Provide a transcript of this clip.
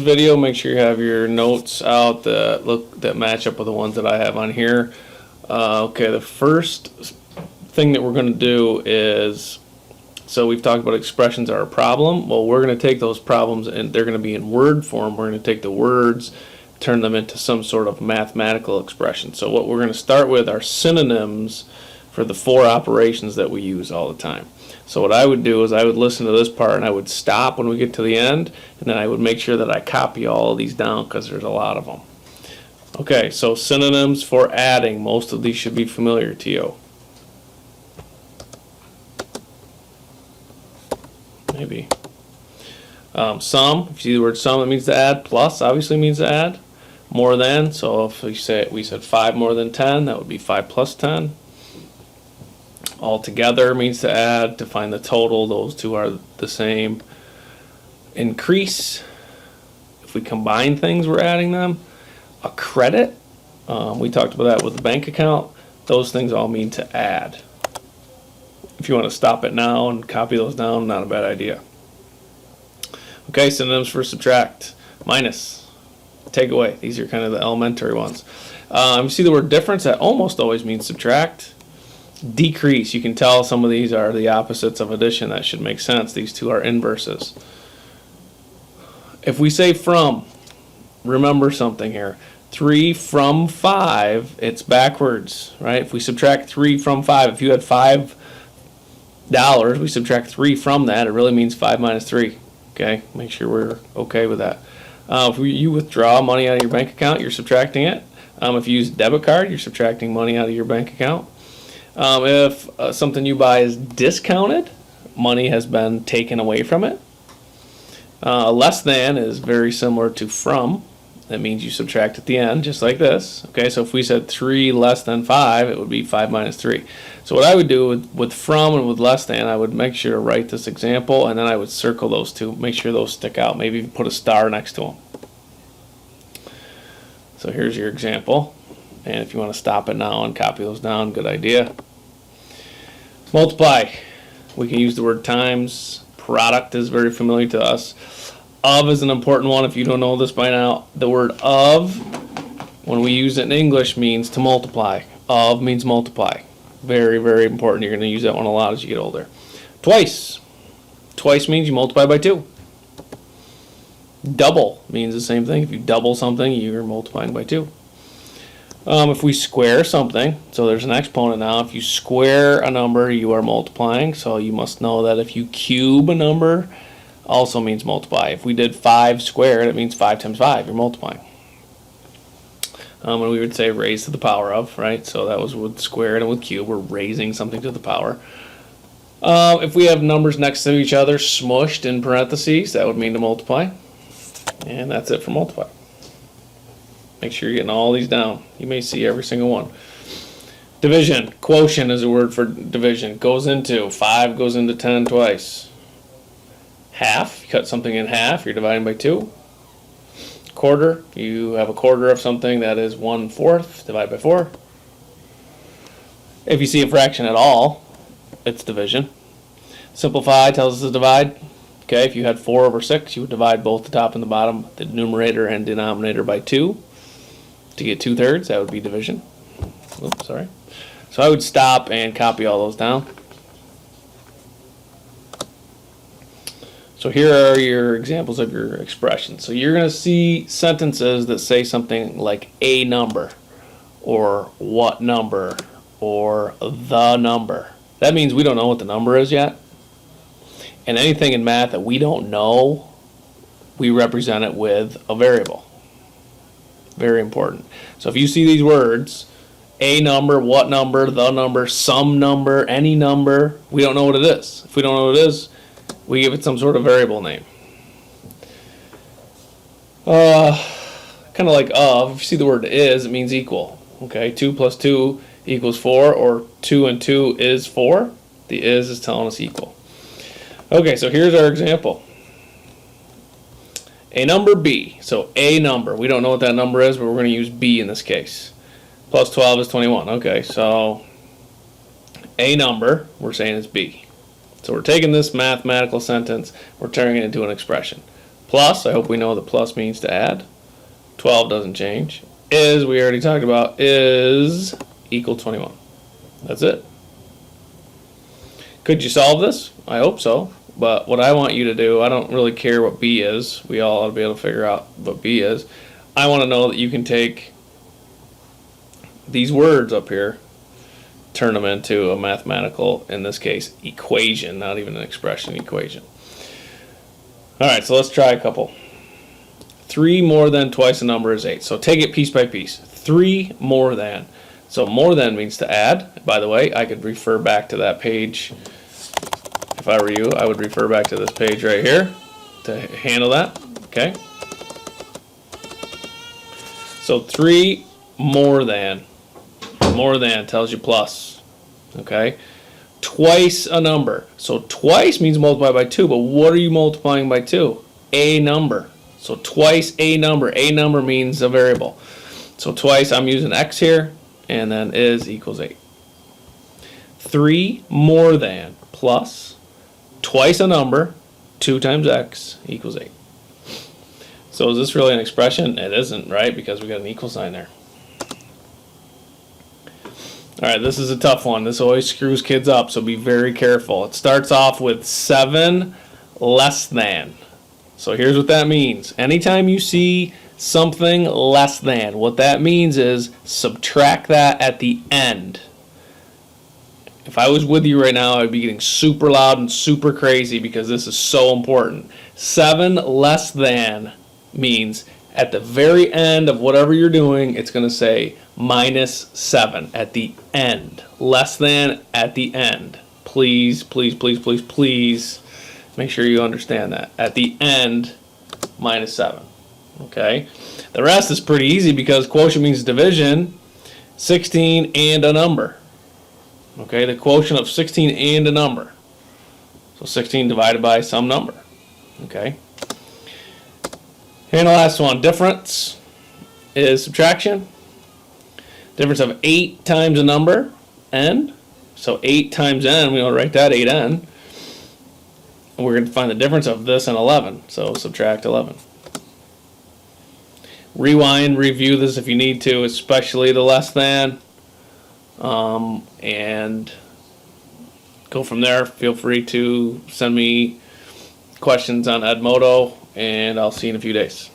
Video, make sure you have your notes out that match up with the ones that I have on here. Okay, the first thing that we're going to do is, so we've talked about expressions are a problem. Well, we're going to take those problems and they're going to be in word form. We're going to take the words, turn them into some sort of mathematical expression. So what we're going to start with are synonyms for the four operations that we use all the time. So what I would do is I would listen to this part and I would stop when we get to the end, and then I would make sure that I copy all of these down because there's a lot of them. Okay, so synonyms for adding. Most of these should be familiar to you. Maybe. Sum, if you see the word sum, it means to add. Plus obviously means to add. More than, so if we said 5 more than 10, that would be 5 plus 10. Altogether means to add. To find the total, those two are the same. Increase, if we combine things, we're adding them. A credit, we talked about that with the bank account. Those things all mean to add. If you want to stop it now and copy those down, not a bad idea. Okay, synonyms for subtract. Minus, take away. These are kind of the elementary ones. You see the word difference, that almost always means subtract. Decrease, you can tell some of these are the opposites of addition. That should make sense. These two are inverses. If we say from, remember something here. 3 from 5, it's backwards, right? If we subtract 3 from 5, if you had $5, we subtract 3 from that, it really means 5 minus 3. Okay, make sure we're okay with that. If you withdraw money out of your bank account, you're subtracting it. If you use a debit card, you're subtracting money out of your bank account. If something you buy is discounted, money has been taken away from it. Less than is very similar to from. That means you subtract at the end, just like this. Okay, so if we said 3 less than 5, it would be 5 minus 3. So what I would do with from and with less than, I would make sure to write this example, and then I would circle those two, make sure those stick out. Maybe even put a star next to them. So here's your example. And if you want to stop it now and copy those down, good idea. Multiply. We can use the word times. Product is very familiar to us. Of is an important one if you don't know this by now. The word of, when we use it in English, means to multiply. Of means multiply. Very, very important. You're going to use that one a lot as you get older. Twice. Twice means you multiply by 2. Double means the same thing. If you double something, you're multiplying by 2. If we square something, so there's an exponent now. If you square a number, you are multiplying. So you must know that if you cube a number, also means multiply. If we did 5 squared, it means 5 times 5. You're multiplying. And we would say raise to the power of, right? So that was with squared and with cube. We're raising something to the power. If we have numbers next to each other smushed in parentheses, that would mean to multiply. And that's it for multiply. Make sure you're getting all these down. You may see every single one. Division. Quotient is a word for division. Goes into. 5 goes into 10 twice. Half. You cut something in half. You're dividing by 2. Quarter. You have a quarter of something that is 1/4. Divide by 4. If you see a fraction at all, it's division. Simplify tells us to divide. Okay, if you had 4 over 6, you would divide both the top and the bottom, the numerator and denominator, by 2. To get 2/3, that would be division. Oops, sorry. So I would stop and copy all those down. So here are your examples of your expressions. So you're going to see sentences that say something like a number, or what number, or the number. That means we don't know what the number is yet. And anything in math that we don't know, we represent it with a variable. Very important. So if you see these words, a number, what number, the number, some number, any number, we don't know what it is. If we don't know what it is, we give it some sort of variable name. Kind of like of, if you see the word is, it means equal. Okay, 2 plus 2 equals 4, or 2 and 2 is 4. The is telling us equal. Okay, so here's our example. A number b. So a number. We don't know what that number is, but we're going to use b in this case. Plus 12 is 21. Okay, so a number, we're saying is b. So we're taking this mathematical sentence, we're turning it into an expression. Plus, I hope we know that plus means to add. 12 doesn't change. Is, we already talked about, is equal 21. That's it. Could you solve this? I hope so. But what I want you to do, I don't really care what B is. We all ought to be able to figure out what B is. I want to know that you can take these words up here, turn them into a mathematical, in this case, equation, not even an expression, equation. All right, so let's try a couple. 3 more than twice a number is 8. So take it piece by piece. 3 more than. So more than means to add. By the way, I could refer back to that page. If I were you, I would refer back to this page right here to handle that. Okay. So 3 more than. More than tells you plus. Okay. Twice a number. So twice means multiply by 2, but what are you multiplying by 2? A number. So twice a number. A number means a variable. So twice, I'm using x here, and then is equals 8. 3 more than plus twice a number, 2 times x equals 8. So is this really an expression? It isn't, right? Because we got an equal sign there. All right, this is a tough one. This always screws kids up, so be very careful. It starts off with 7 less than. So here's what that means. Anytime you see something less than, what that means is subtract that at the end. If I was with you right now, I'd be getting super loud and super crazy because this is so important. 7 less than means at the very end of whatever you're doing, it's going to say minus 7 at the end. Less than at the end. Please, please, please, please, please make sure you understand that. At the end, minus 7. Okay? The rest is pretty easy because quotient means division. 16 and a number. Okay? The quotient of 16 and a number. So 16 divided by some number. Okay? And the last one, difference is subtraction. Difference of 8 times a number, n. So 8 times n, we want to write that 8n. And we're going to find the difference of this and 11. So subtract 11. Rewind, review this if you need to, especially the less than. And go from there. Feel free to send me questions on Edmodo, and I'll see you in a few days.